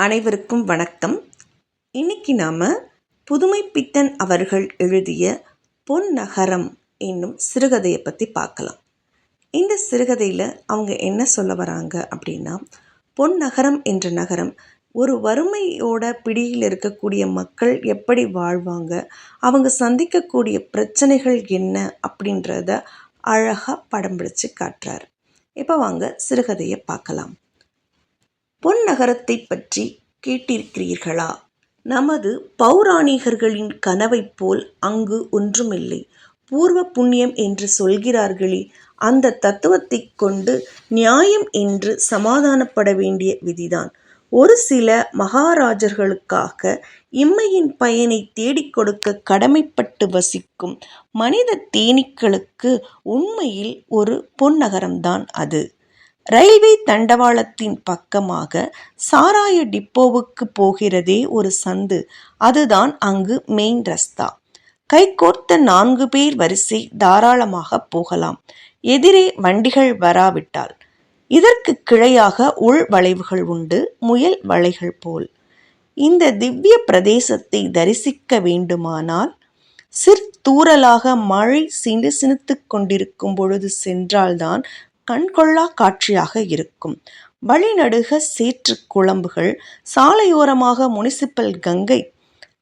அனைவருக்கும் வணக்கம். இன்னைக்கு நாம் புதுமைப்பித்தன் அவர்கள் எழுதிய பொன்னகரம் என்னும் சிறுகதையை பற்றி பார்க்கலாம். இந்த சிறுகதையில் அவங்க என்ன சொல்ல வராங்க அப்படின்னா, பொன்னகரம் என்ற நகரம் ஒரு வறுமையோட பிடியில் இருக்கக்கூடிய மக்கள் எப்படி வாழ்வாங்க, அவங்க சந்திக்கக்கூடிய பிரச்சனைகள் என்ன அப்படின்றத அழகாக படம் பிடிச்சு காட்டுறாரு. இப்போ வாங்க சிறுகதையை பார்க்கலாம். பொன்னகரத்தை பற்றி கேட்டிருக்கிறீர்களா? நமது பௌராணிகர்களின் கனவைப் போல் அங்கு ஒன்றுமில்லை. பூர்வ புண்ணியம் என்று சொல்கிறார்களே, அந்த தத்துவத்தை கொண்டு நியாயம் என்று சமாதானப்பட வேண்டிய விதிதான். ஒரு சில மகாராஜர்களுக்காக இம்மையின் பயனை தேடிக் கொடுக்க கடமைப்பட்டு வசிக்கும் மனித தேனீக்களுக்கு உண்மையில் ஒரு பொன்னகரம்தான் அது. ரயில்வே தண்டவாளத்தின் பக்கமாக சாராய டிப்போவுக்கு போகிறதே ஒரு சந்து. அதுதான் அங்கு மெயின் ரஸ்தா. கைகோர்த்த 4 பேர் வரிசை தாராளமாக போகலாம், எதிரே வண்டிகள் வராவிட்டால். இதற்கு கிளையாக உள் வளைவுகள் உண்டு, முயல் வளைகள் போல். இந்த திவ்ய பிரதேசத்தை தரிசிக்க வேண்டுமானால் சிற்தூரலாக மழை சினுசினுத்து கொண்டிருக்கும் பொழுது சென்றால்தான் கண்கொள்ளா காட்சியாக இருக்கும். வழிநடுக சேற்று குழம்புகள், சாலையோரமாக முனிசிபல் கங்கை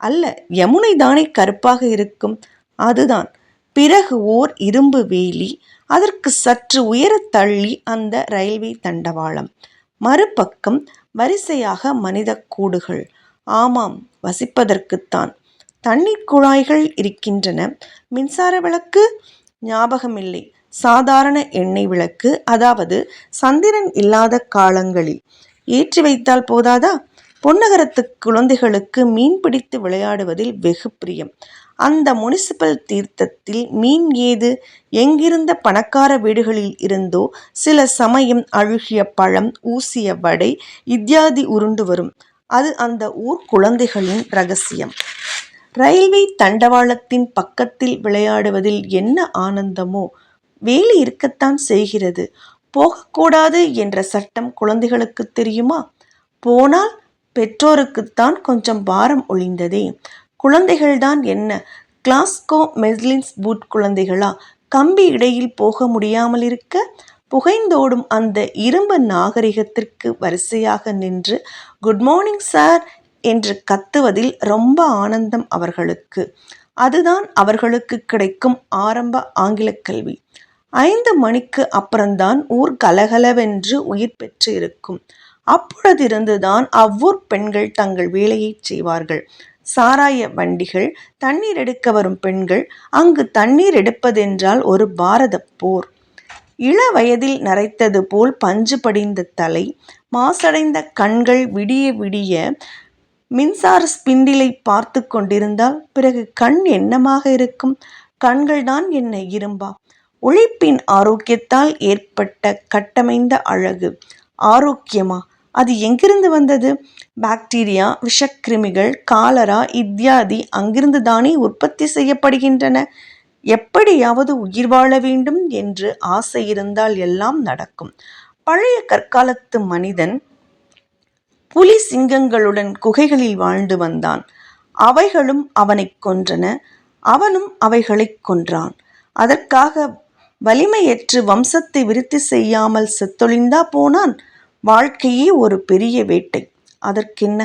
அல்ல யமுனை தானே கருப்பாக இருக்கும். அதுதான். பிறகு ஓர் இரும்பு வேலி, அதற்கு சற்று உயர தள்ளி அந்த ரயில்வே தண்டவாளம். மறுபக்கம் வரிசையாக மனித கூடுகள். ஆமாம், வசிப்பதற்குத்தான். தண்ணீர் குழாய்கள் இருக்கின்றன. மின்சார விளக்கு ஞாபகமில்லை. சாதாரண எண்ணெய் விளக்கு, அதாவது சந்திரன் இல்லாத காலங்களில் ஏற்றி வைத்தால் போதாதா? பொன்னகரத்து குழந்தைகளுக்கு மீன் பிடித்து விளையாடுவதில் வெகு பிரியம். அந்த முனிசிபல் தீர்த்தத்தில் மீன் ஏது? எங்கிருந்த பணக்கார வீடுகளில் இருந்தோ சில சமயம் அழுகிய பழம், ஊசிய வடை இத்தியாதி உருண்டு வரும். அது அந்த ஊர் குழந்தைகளின் ரகசியம். ரயில்வே தண்டவாளத்தின் பக்கத்தில் விளையாடுவதில் என்ன ஆனந்தமோ! வேலி இருக்கத்தான் செய்கிறது. போகக்கூடாது என்ற சட்டம் குழந்தைகளுக்கு தெரியுமா? போனால் பெற்றோருக்குத்தான் கொஞ்சம் பாரம் ஒழிந்ததே. குழந்தைகள்தான் என்ன, கிளாஸ்கோ மெஸ்லின்ஸ் பூட் குழந்தைகளா? கம்பி இடையில் போக முடியாமல் இருக்க புகைந்தோடும் அந்த இரும்பு நாகரிகத்திற்கு வரிசையாக நின்று குட் மார்னிங் சார் என்று கத்துவதில் ரொம்ப ஆனந்தம் அவர்களுக்கு. அதுதான் அவர்களுக்கு கிடைக்கும் ஆரம்ப ஆங்கிலக் கல்வி. 5 மணிக்கு அப்புறம்தான் ஊர் கலகலவென்று உயிர் பெற்று இருக்கும். அப்பொழுதிருந்துதான் அவ்வூர் பெண்கள் தங்கள் வேலையை செய்வார்கள். சாராய வண்டிகள், தண்ணீர் எடுக்க வரும் பெண்கள். அங்கு தண்ணீர் எடுப்பதென்றால் ஒரு பாரத போர். இள வயதில் நரைத்தது போல் பஞ்சு படிந்த தலை, மாசடைந்த கண்கள். விடிய விடிய மின்சார ஸ்பிண்டிலை பார்த்து கொண்டிருந்தால் பிறகு கண் என்னமாக இருக்கும்? கண்கள்தான் என்ன இரும்பா? உழைப்பின் ஆரோக்கியத்தால் ஏற்பட்ட கட்டமைந்த அழகு. ஆரோக்கியமா? அது எங்கிருந்து வந்தது? பாக்டீரியா, விஷக்கிருமிகள், காலரா இத்தியாதி அங்கிருந்து தானே உற்பத்தி செய்யப்படுகின்றன. எப்படியாவது உயிர் வாழ வேண்டும் என்று ஆசை இருந்தால் எல்லாம் நடக்கும். பழைய கற்காலத்து மனிதன் புலி சிங்கங்களுடன் குகைகளில் வாழ்ந்து வந்தான். அவைகளும் அவனை கொன்றன, அவனும் அவைகளை கொன்றான். அதற்காக வலிமையற்று வம்சத்தை விருத்தி செய்யாமல் செத்தொழிந்தா போனான். வாழ்க்கையே ஒரு பெரிய வேட்டை. அதற்கென்ன?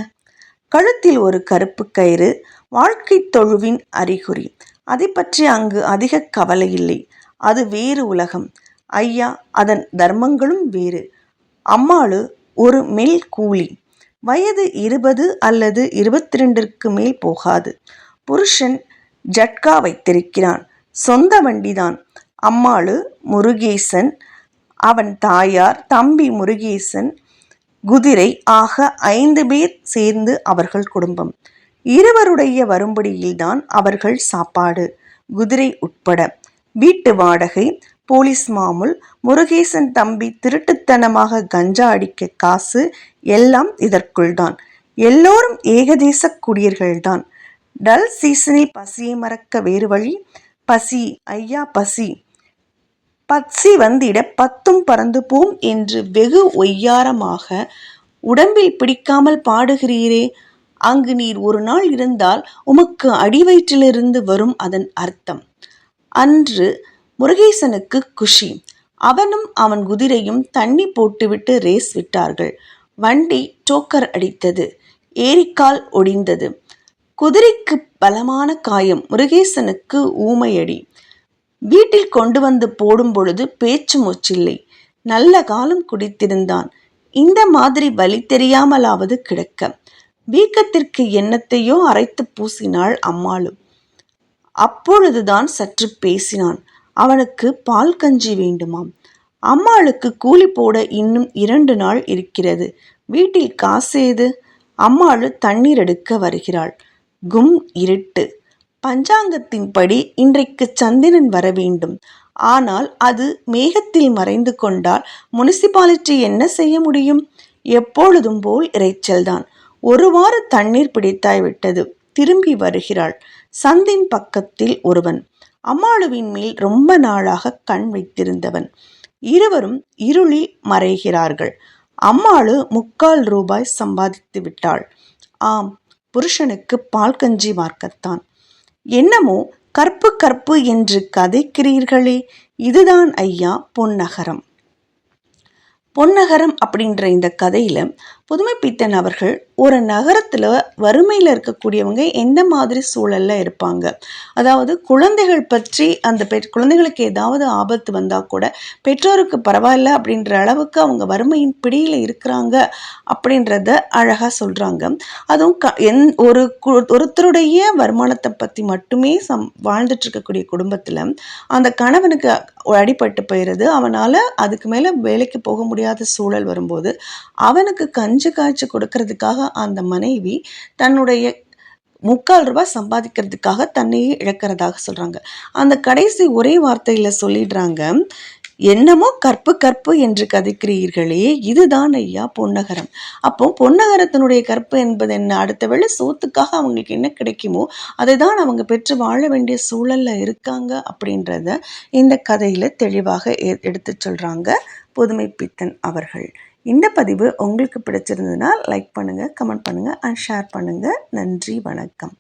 கழுத்தில் ஒரு கருப்பு கயிறு, வாழ்க்கை தொழுவின் அறிகுறி. அதை பற்றி அங்கு அதிக கவலை இல்லை. அது வேறு உலகம். ஐயா, அதன் தர்மங்களும் வேறு. அம்மாளு ஒரு மெல் கூலி. வயது 20 அல்லது 22ற்கு மேல் போகாது. புருஷன் ஜட்கா வைத்திருக்கிறான். சொந்த வண்டிதான். அம்மாளு முருகேசன், அவன் தாயார், தம்பி முருகேசன், குதிரை. ஆக 5 பேர் சேர்ந்து அவர்கள் குடும்பம். இருவருடைய வரும்படியில்தான் அவர்கள் சாப்பாடு, குதிரை உட்பட. வீட்டு வாடகை, போலீஸ் மாமூல், முருகேசன் தம்பி திருட்டுத்தனமாக கஞ்சா அடிக்க காசு, எல்லாம் இதற்குள்தான். எல்லோரும் ஏகதேச குடியர்கள்தான். டல் சீசனில் பசியை மறக்க வேறு வழி? பசி, ஐயா பசி. பசி வந்திட 10ம் பறந்து போம் என்று வெகு ஒய்யாரமாக உடம்பில் பிடிக்காமல் பாடுகிறீரே, அங்கு நீர் ஒரு நாள் இருந்தால் உமக்கு அடிவயிற்றிலிருந்து வரும் அதன் அர்த்தம். அன்று முருகேசனுக்கு குஷி. அவனும் அவன் குதிரையும் தண்ணி போட்டுவிட்டு ரேஸ் விட்டார்கள். வண்டி டோக்கர் அடித்தது. ஏரிக்கால் ஒடிந்தது. குதிரைக்கு பலமான காயம். முருகேசனுக்கு ஊமையடி. வீட்டில் கொண்டு வந்து போடும் பொழுது பேச்சு மூச்சில்லை. நல்ல காலம் குடித்திருந்தான். இந்த மாதிரி வலி தெரியாமலாவது கிடக்க. வீக்கத்திற்கு எண்ணத்தையோ அரைத்து பூசினாள் அம்மாளு. அப்பொழுதுதான் சற்று பேசினான். அவனுக்கு பால் கஞ்சி வேண்டுமாம். அம்மாளுக்கு கூலி போட இன்னும் 2 நாள் இருக்கிறது. வீட்டில் காசேது? அம்மாளு தண்ணீர் எடுக்க வருகிறாள். கும் இருட்டு. பஞ்சாங்கத்தின்படி இன்றைக்கு சந்திரன் வர வேண்டும். ஆனால் அது மேகத்தில் மறைந்து கொண்டால் முனிசிபாலிட்டி என்ன செய்ய முடியும்? எப்பொழுதும் போல் இறைச்சல்தான். ஒரு வார தண்ணீர் பிடித்தாய் விட்டது. திரும்பி வருகிறாள். சந்தின் பக்கத்தில் ஒருவன். அம்மாளுவின் மேல் ரொம்ப நாளாக கண் வைத்திருந்தவன். இருவரும் இருளில் மறைகிறார்கள். அம்மாளு 3/4 ரூபாய் சம்பாதித்து விட்டாள். ஆம், புருஷனுக்கு பால் கஞ்சி மார்க்கத்தான். என்னமோ கற்பு கற்பு என்று கதைக்கிறீர்களே, இதுதான் ஐயா பொன்னகரம். பொன்னகரம் அப்படின்ற இந்த கதையில் புதுமைப்பித்தன் அவர்கள் ஒரு நகரத்தில் வறுமையில் இருக்கக்கூடியவங்க எந்த மாதிரி சூழலில் இருப்பாங்க, அதாவது குழந்தைகள் பற்றி அந்த குழந்தைகளுக்கு ஏதாவது ஆபத்து வந்தால் கூட பெற்றோருக்கு பரவாயில்ல அப்படின்ற அளவுக்கு அவங்க வறுமையின் பிடியில் இருக்கிறாங்க அப்படின்றத அழகாக சொல்கிறாங்க. அதுவும் ஒருத்தருடைய வருமானத்தை பற்றி மட்டுமே வாழ்ந்துட்டு இருக்கக்கூடிய குடும்பத்தில் அந்த கணவனுக்கு அடிபட்டு போயிடுது. அவனால் அதுக்கு மேலே வேலைக்கு போக முடியாத சூழல் வரும்போது அவனுக்கு கஞ்சி காய்ச்சி கொடுக்கறதுக்காக அந்த மனைவி தன்னுடைய 3/4 ரூபாய் சம்பாதிக்கிறதுக்காக தன்னையே இழக்கிறதாக சொல்கிறாங்க. அந்த கடைசி ஒரே வார்த்தையில் சொல்லிடுறாங்க, என்னமோ கற்பு கற்பு என்று கதைக்கிறீர்களே, இதுதான் ஐயா பொன்னகரம். அப்போ பொன்னகரத்தினுடைய கற்பு என்பது என்ன? அடுத்த வேளை சோத்துக்காக அவங்களுக்கு என்ன கிடைக்குமோ அதை தான் அவங்க பெற்று வாழ வேண்டிய சூழலில் இருக்காங்க அப்படின்றத இந்த கதையில் தெளிவாக எடுத்து சொல்கிறாங்க புதுமைப்பித்தன் அவர்கள். இந்த பதிவு உங்களுக்கு பிடிச்சிருந்ததுன்னா லைக் பண்ணுங்கள், கமெண்ட் பண்ணுங்கள் அண்ட் ஷேர் பண்ணுங்கள். நன்றி, வணக்கம்.